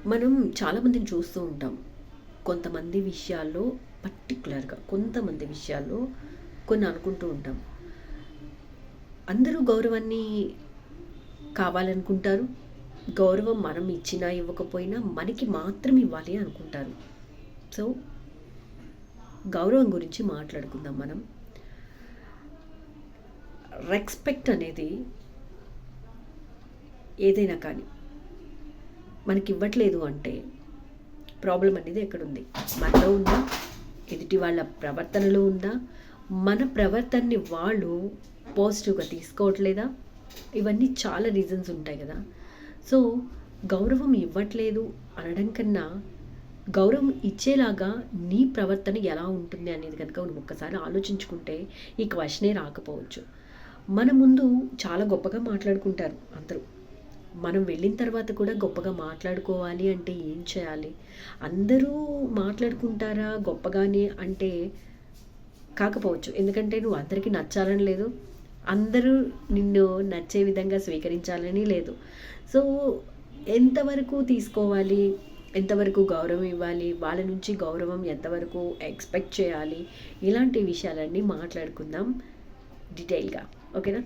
మనం చాలామందిని చూస్తూ ఉంటాం. కొంతమంది విషయాల్లో పర్టిక్యులర్‌గా కొంతమంది విషయాల్లో కొన్ని అనుకుంటూ ఉంటాం. అందరూ గౌరవాన్ని కావాలనుకుంటారు. గౌరవం మనం ఇచ్చినా, ఇవ్వకపోయినా మనకి మాత్రం ఇవ్వాలి అనుకుంటారు. సో, గౌరవం గురించి మాట్లాడుకుందాం మనం. రెస్పెక్ట్ అనేది ఏదైనా కానీ మనకివ్వట్లేదు అంటే ప్రాబ్లం అనేది ఎక్కడుంది? మనలో ఉందా? ఎదుటి వాళ్ళ ప్రవర్తనలో ఉందా? మన ప్రవర్తనని వాళ్ళు పాజిటివ్‌గా తీసుకోవట్లేదా? ఇవన్నీ చాలా రీజన్స్ ఉంటాయి కదా! సో, గౌరవం ఇవ్వట్లేదు అనడం కన్నా, గౌరవం ఇచ్చేలాగా నీ ప్రవర్తన ఎలా ఉంటుంది అనేది కనుక నువ్వు ఒక్కసారి ఆలోచించుకుంటే ఈ క్వెషనే రాకపోవచ్చు. మన ముందు చాలా గొప్పగా మాట్లాడుకుంటారు అందరూ. మనం వెళ్ళిన తర్వాత కూడా గొప్పగా మాట్లాడుకోవాలి అంటే ఏం చేయాలి? అందరూ మాట్లాడుకుంటారా గొప్పగానే అంటే కాకపోవచ్చు. ఎందుకంటే నువ్వు అందరికీ నచ్చాలని లేదు. అందరూ నిన్ను నచ్చే విధంగా స్వీకరించాలని లేదు. సో, ఎంతవరకు తీసుకోవాలి? ఎంతవరకు గౌరవం ఇవ్వాలి? వాళ్ళ నుంచి గౌరవం ఎంతవరకు ఎక్స్‌పెక్ట్ చేయాలి? ఇలాంటి విషయాలన్నీ మాట్లాడుకుందాం డీటెయిల్‌గా. ఓకేనా?